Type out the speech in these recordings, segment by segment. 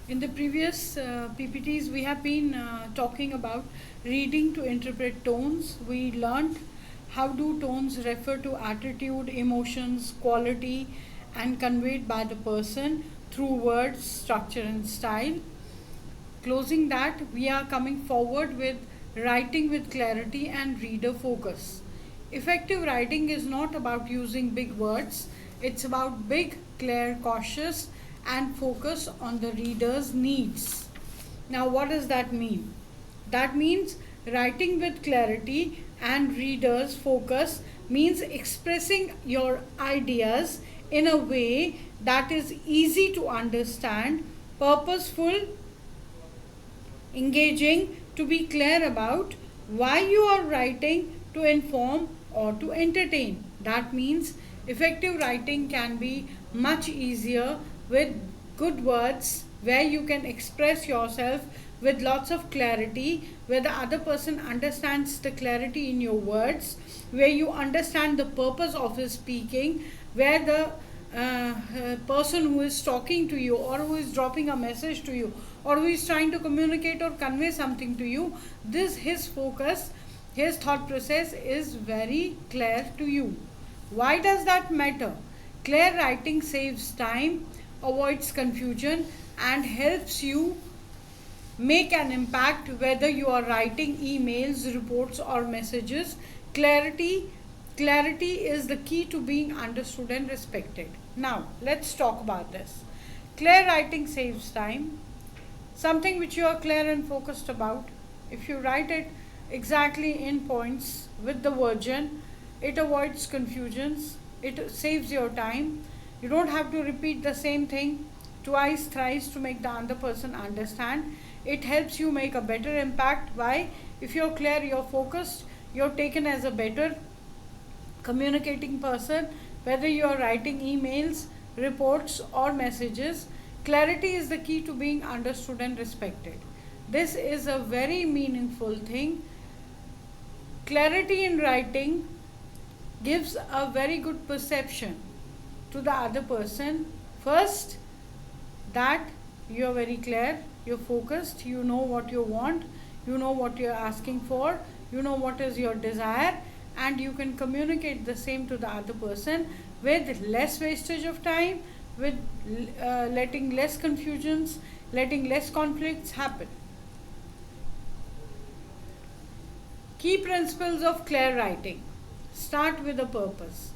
In the previous PPTs, we have been talking about reading to interpret tones. We learned how do tones refer to attitude, emotions, quality, and conveyed by the person through words, structure, and style. Closing that, we are coming forward with writing with clarity and reader focus. Effective writing is not about using big words, it's about big, clear, cautious, and focus on the reader's needs. Now, what does that mean? That means writing with clarity and reader's focus means expressing your ideas in a way that is easy to understand, purposeful, engaging, to be clear about why you are writing, to inform or to entertain. That means effective writing can be much easier with good words where you can express yourself with lots of clarity, where the other person understands the clarity in your words, where you understand the purpose of his speaking, where the person who is talking to you or who is dropping a message to you or who is trying to communicate or convey something to you, this his focus, his thought process is very clear to you. Why does that matter? Clear writing saves time, avoids confusion, and helps you make an impact whether you are writing emails, reports, or messages. Clarity is the key to being understood and respected. Now, let's talk about this. Clear writing saves time. Something which you are clear and focused about, if you write it exactly in points with the version, it avoids confusions, it saves your time. You don't have to repeat the same thing twice, thrice to make the other person understand. It helps you make a better impact. Why? If you're clear, you're focused, you're taken as a better communicating person, whether you're writing emails, reports, or messages. Clarity is the key to being understood and respected. This is a very meaningful thing. Clarity in writing gives a very good perception to the other person. First, that you're very clear, you're focused, you know what you want, you know what you're asking for, you know what is your desire, and you can communicate the same to the other person with less wastage of time, with letting less confusions, letting less conflicts happen. Key principles of clear writing. Start with a purpose.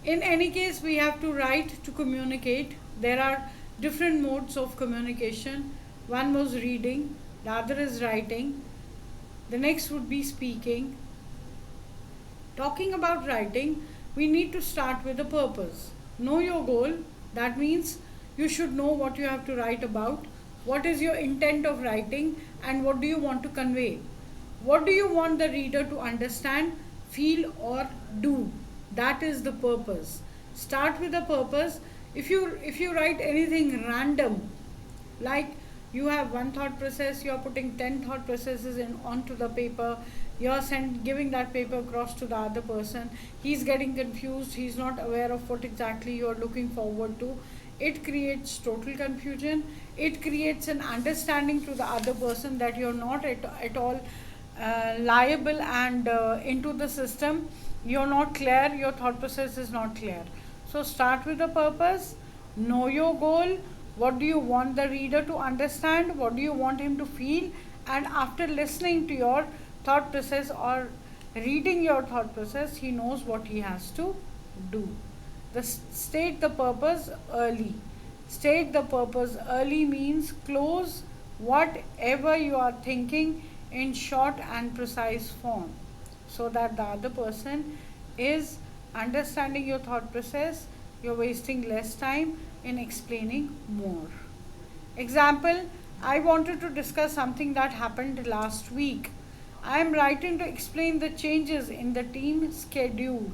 In any case, we have to write to communicate. There are different modes of communication. One was reading, the other is writing, the next would be speaking. Talking about writing, we need to start with a purpose. Know your goal. That means you should know what you have to write about, what is your intent of writing, and what do you want to convey. What do you want the reader to understand, feel, or do? That is the purpose. Start with a purpose. If you write anything random, like you have one thought process, you are putting 10 thought processes in onto the paper, you are giving that paper across to the other person, he's getting confused, he's not aware of what exactly you are looking forward to. It creates total confusion. It creates an understanding to the other person that you're not at all liable and into the system. You're not clear, your thought process is not clear. So start with a purpose, know your goal, what do you want the reader to understand, what do you want him to feel, and after listening to your thought process or reading your thought process, he knows what he has to do. State the purpose early. State the purpose early means close whatever you are thinking in short and precise form, so that the other person is understanding your thought process, you're wasting less time in explaining more. Example, I wanted to discuss something that happened last week. I am writing to explain the changes in the team schedule.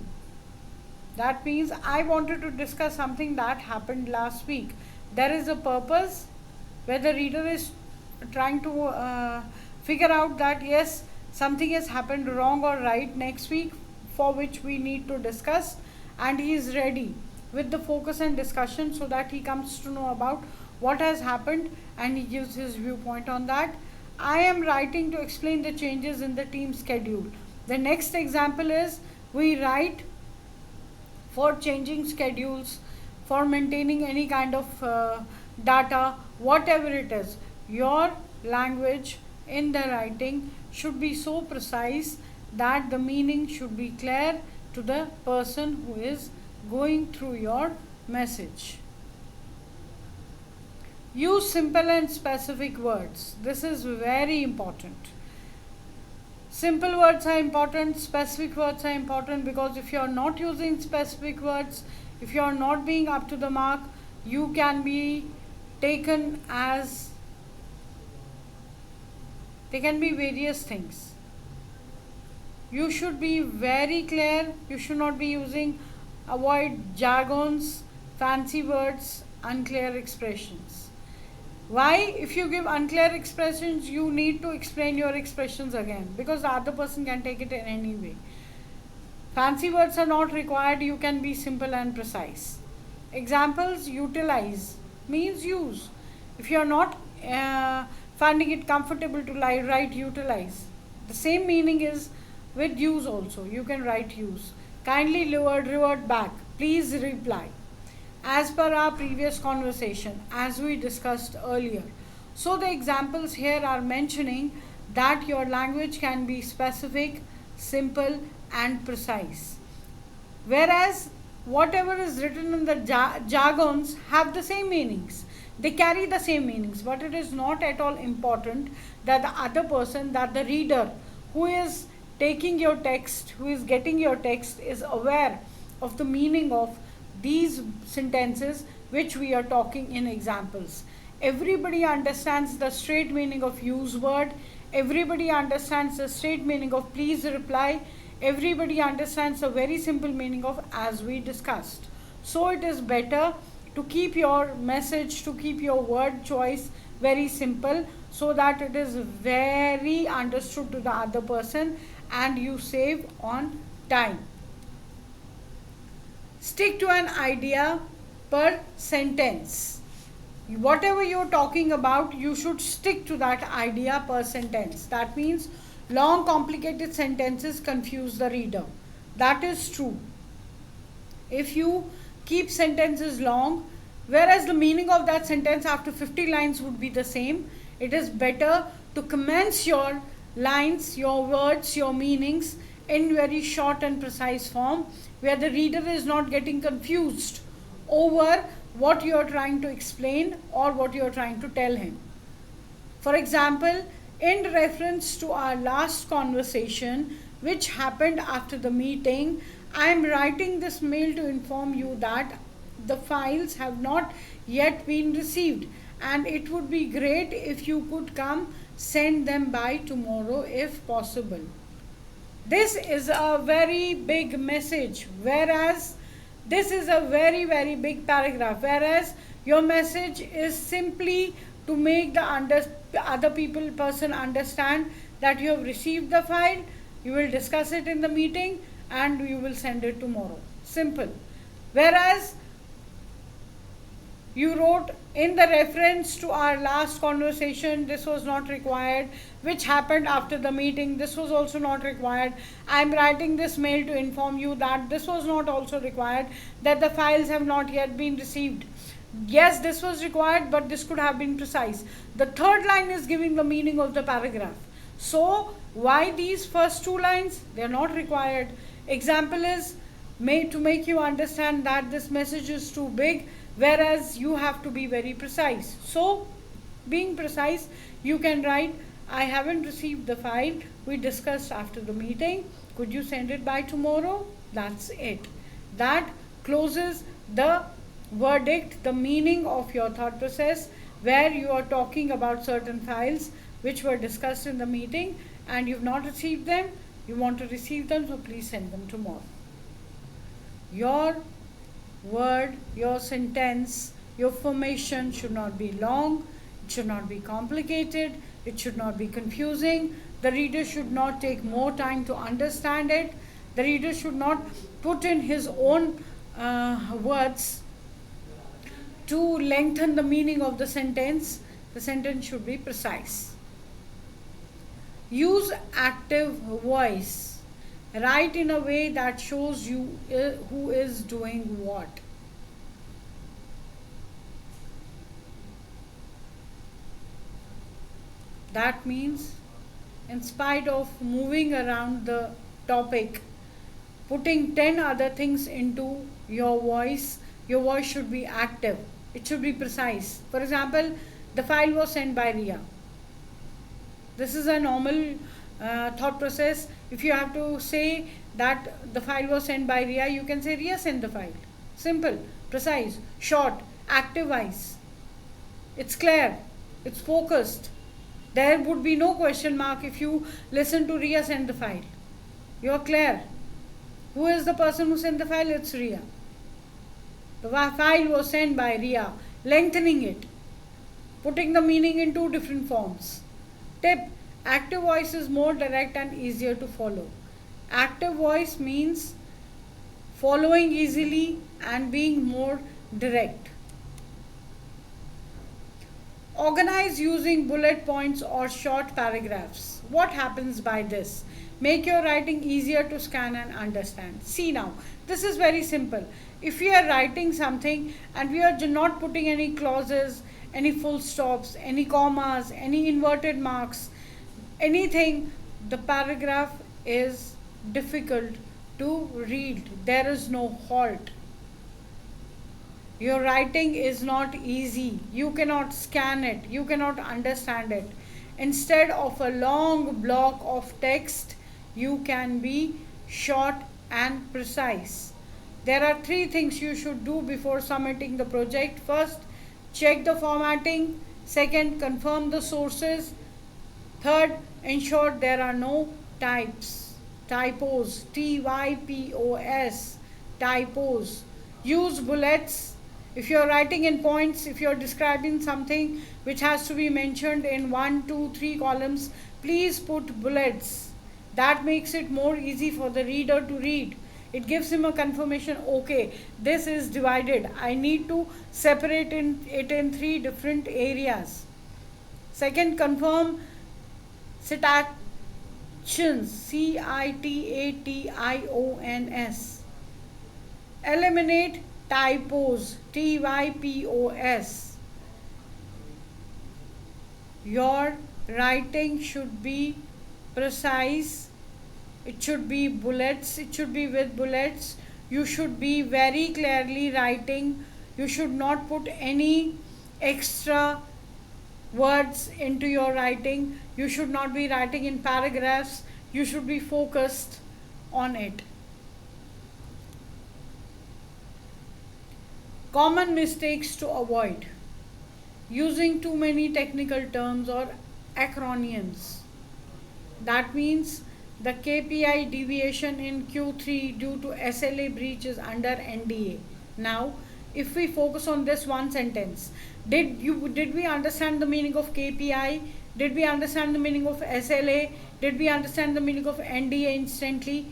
That means I wanted to discuss something that happened last week. There is a purpose where the reader is trying to figure out that yes, something has happened wrong or right next week for which we need to discuss, and he is ready with the focus and discussion so that he comes to know about what has happened, and he gives his viewpoint on that. I am writing to explain the changes in the team schedule. The next example is we write for changing schedules, for maintaining any kind of data, whatever it is. Your language in the writing should be so precise that the meaning should be clear to the person who is going through your message. Use simple and specific words. This is very important. Simple words are important, specific words are important, because if you are not using specific words, if you are not being up to the mark, you can be taken as, they can be various things. You should be very clear. You should not be using, avoid jargons, fancy words, unclear expressions. Why? If you give unclear expressions, you need to explain your expressions again, because the other person can take it in any way. Fancy words are not required. You can be simple and precise. Examples: utilize means use. If you are not finding it comfortable to write utilize, the same meaning is with use also. You can write use. Kindly revert back. Please reply. As per our previous conversation, as we discussed earlier. So the examples here are mentioning that your language can be specific, simple and precise. Whereas whatever is written in the jargons have the same meanings. They carry the same meanings, but it is not at all important that the other person, that the reader who is taking your text, who is getting your text, is aware of the meaning of these sentences which we are talking in examples. Everybody understands the straight meaning of use word. Everybody understands the straight meaning of please reply. Everybody understands the very simple meaning of as we discussed. So it is better to keep your message, to keep your word choice very simple, so that it is very understood to the other person and you save on time. Stick to an idea per sentence. Whatever you're talking about, you should stick to that idea per sentence. That means long complicated sentences confuse the reader. That is true. If you keep sentences long, whereas the meaning of that sentence after 50 lines would be the same, it is better to commence your lines, your words, your meanings in very short and precise form, where the reader is not getting confused over what you are trying to explain or what you are trying to tell him. For example, in reference to our last conversation which happened after the meeting, I am writing this mail to inform you that the files have not yet been received, and it would be great if you could come send them by tomorrow if possible. This is a very big message, whereas this is a very, very big paragraph, whereas your message is simply to make the other person understand that you have received the file, you will discuss it in the meeting and you will send it tomorrow. Simple. Whereas you wrote in the reference to our last conversation, this was not required, which happened after the meeting, this was also not required. I am writing this mail to inform you that this was not also required, that the files have not yet been received. Yes, this was required, but this could have been precise. The third line is giving the meaning of the paragraph. So why these first two lines? They are not required. Example is made to make you understand that this message is too big, whereas you have to be very precise. So being precise, you can write, I haven't received the file, we discussed after the meeting, could you send it by tomorrow? That's it. That closes the verdict, the meaning of your thought process, where you are talking about certain files which were discussed in the meeting and you've not received them, you want to receive them, so please send them tomorrow. Your word, your sentence, your formation should not be long, it should not be complicated, it should not be confusing. The reader should not take more time to understand it. The reader should not put in his own words to lengthen the meaning of the sentence should be precise. Use active voice. Write in a way that shows you who is doing what. That means, in spite of moving around the topic, putting 10 other things into your voice should be active. It should be precise. For example, the file was sent by Ria. This is a normal thought process. If you have to say that the file was sent by Ria, you can say Ria sent the file. Simple, precise, short, active voice. It's clear, it's focused. There would be no question mark if you listen to Ria send the file. You are clear. Who is the person who sent the file? It's Ria. The file was sent by Ria, lengthening it, putting the meaning in two different forms. Tip: active voice is more direct and easier to follow. Active voice means following easily and being more direct. Organize using bullet points or short paragraphs. What happens by this? Make your writing easier to scan and understand. See now, this is very simple. If we are writing something and we are not putting any clauses, any full stops, any commas, any inverted marks, anything, the paragraph is difficult to read. There is no halt. Your writing is not easy. You cannot scan it. You cannot understand it. Instead of a long block of text, you can be short and precise. There are 3 things you should do before submitting the project. First, check the formatting. Second, confirm the sources. Third, ensure there are no typos, typos, typos. Use bullets. If you are writing in points, if you are describing something which has to be mentioned in 1, 2, 3 columns, please put bullets. That makes it more easy for the reader to read. It gives him a confirmation, okay, this is divided. I need to separate it in 3 different areas. Second, confirm citations, citations. Eliminate typos, typos. Your writing should be precise. It should be bullets. It should be with bullets. You should be very clearly writing. You should not put any extra words into your writing. You should not be writing in paragraphs. You should be focused on it. Common mistakes to avoid: using too many technical terms or acronyms. That means the KPI deviation in Q3 due to SLA breach is under NDA. Now, if we focus on this one sentence, did we understand the meaning of KPI? Did we understand the meaning of SLA? Did we understand the meaning of NDA instantly?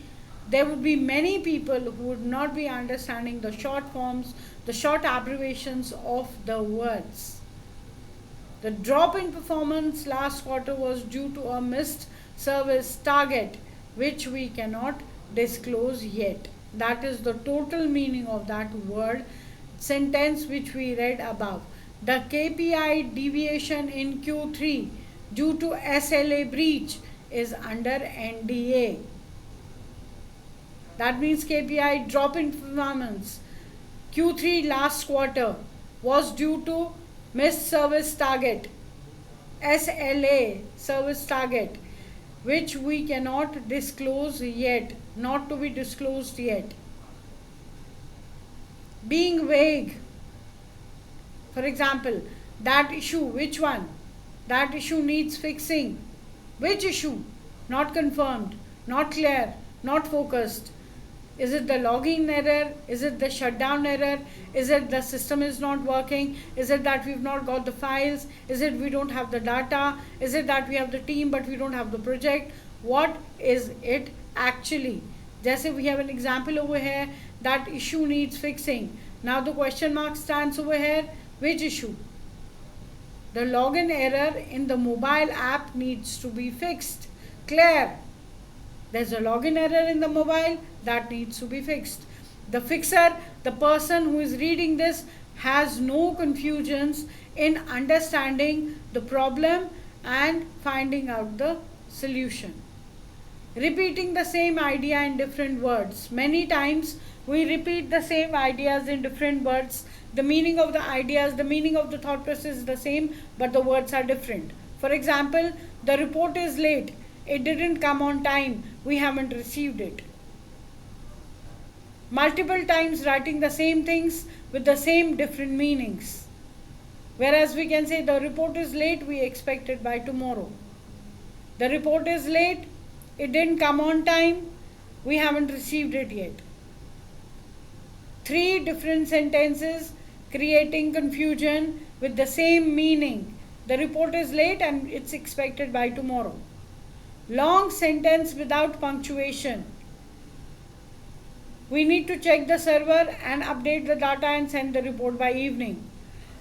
There would be many people who would not be understanding the short forms, the short abbreviations of the words. The drop in performance last quarter was due to a missed service target, which we cannot disclose yet. That is the total meaning of that word sentence which we read above. The KPI deviation in Q3 due to SLA breach is under NDA. That means KPI drop in performance Q3 last quarter was due to missed service target, SLA service target, which we cannot disclose yet, not to be disclosed yet. Being vague. For example, that issue, which one? That issue needs fixing. Which issue? Not confirmed, not clear, not focused. Is it the login error? Is it the shutdown error? Is it the system is not working? Is it that we've not got the files? Is it we don't have the data? Is it that we have the team but we don't have the project? What is it actually? Just we have an example over here, that issue needs fixing. Now the question mark stands over here. Which issue? The login error in the mobile app needs to be fixed. Claire, there's a login error in the mobile that needs to be fixed. The fixer, the person who is reading this, has no confusions in understanding the problem and finding out the solution. Repeating the same idea in different words. Many times we repeat the same ideas in different words. The meaning of the ideas, the meaning of the thought process is the same, but the words are different. For example, the report is late. It didn't come on time. We haven't received it. Multiple times writing the same things with the same different meanings. Whereas we can say the report is late, we expect it by tomorrow. The report is late, it didn't come on time, we haven't received it yet. 3 different sentences creating confusion with the same meaning. The report is late and it's expected by tomorrow. Long sentence without punctuation. We need to check the server and update the data and send the report by evening.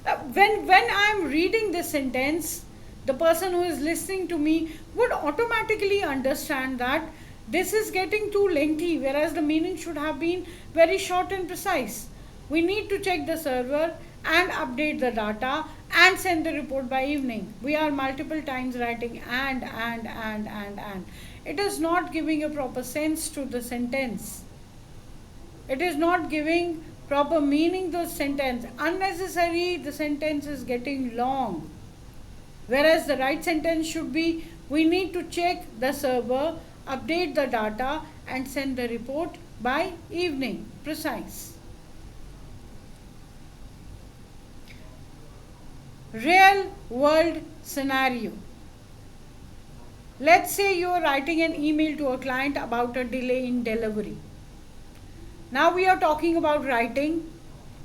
When I am reading this sentence, the person who is listening to me would automatically understand that this is getting too lengthy, whereas the meaning should have been very short and precise. We need to check the server and update the data and send the report by evening. We are multiple times writing and. It is not giving a proper sense to the sentence. It is not giving proper meaning to the sentence. Unnecessary, the sentence is getting long. Whereas the right sentence should be, we need to check the server, update the data and send the report by evening. Precise. Real world scenario. Let's say you are writing an email to a client about a delay in delivery. Now we are talking about writing.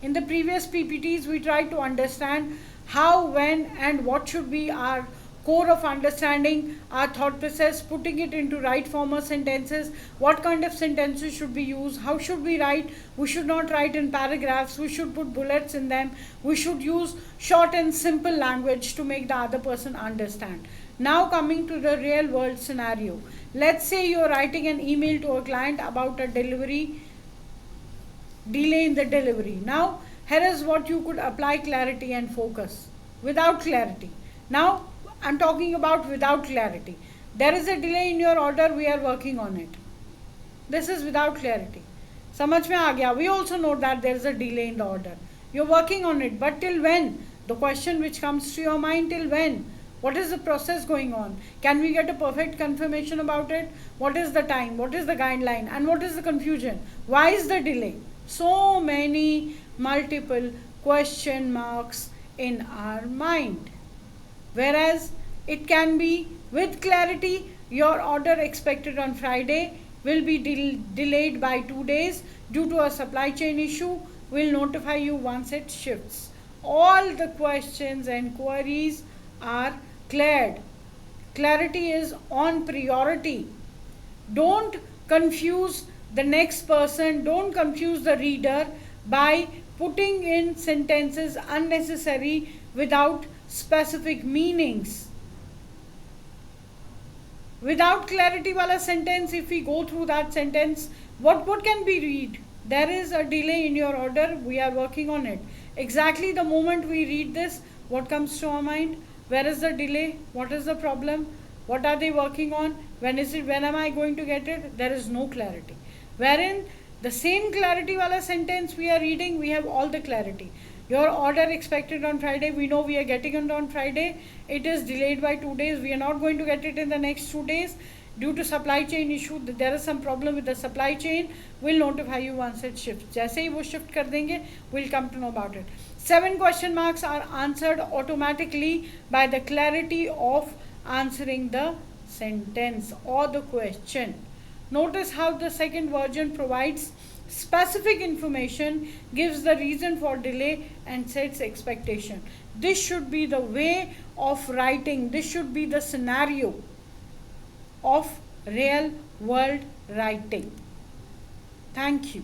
In the previous PPTs, we tried to understand how, when and what should be our core of understanding, our thought process, putting it into right form of sentences, what kind of sentences should be used, how should we write. We should not write in paragraphs, we should put bullets in them, we should use short and simple language to make the other person understand. Now coming to the real world scenario. Let's say you are writing an email to a client about a delay in the delivery. Now here is what you could apply clarity and focus. Without clarity. Now I'm talking about without clarity. There is a delay in your order, we are working on it. This is without clarity. समझ में आ गया. We also know that there is a delay in the order. You're working on it, but till when? The question which comes to your mind, till when? What is the process going on? Can we get a perfect confirmation about it? What is the time? What is the guideline? And what is the confusion? Why is the delay? So many multiple question marks in our mind. Whereas it can be with clarity, your order expected on Friday will be delayed by 2 days due to a supply chain issue. We'll notify you once it shifts. All the questions and queries are cleared. Clarity is on priority. Don't confuse the next person, don't confuse the reader by putting in sentences unnecessary without specific meanings. Without clarity wala sentence, if we go through that sentence, what can we read? There is a delay in your order, we are working on it. Exactly the moment we read this, what comes to our mind? Where is the delay? What is the problem? What are they working on? When is it? When am I going to get it? There is no clarity. Wherein the same clarity wala sentence we are reading, we have all the clarity. Your order expected on Friday, we know we are getting it on Friday. It is delayed by 2 days. We are not going to get it in the next 2 days. Due to supply chain issue, there is some problem with the supply chain. We'll notify you once it shifts. जैसे ही वो shift कर देंगे, we'll come to know about it. 7 question marks are answered automatically by the clarity of answering the sentence or the question. Notice how the second version provides specific information, gives the reason for delay and sets expectation. This should be the way of writing. This should be the scenario of real world writing. Thank you.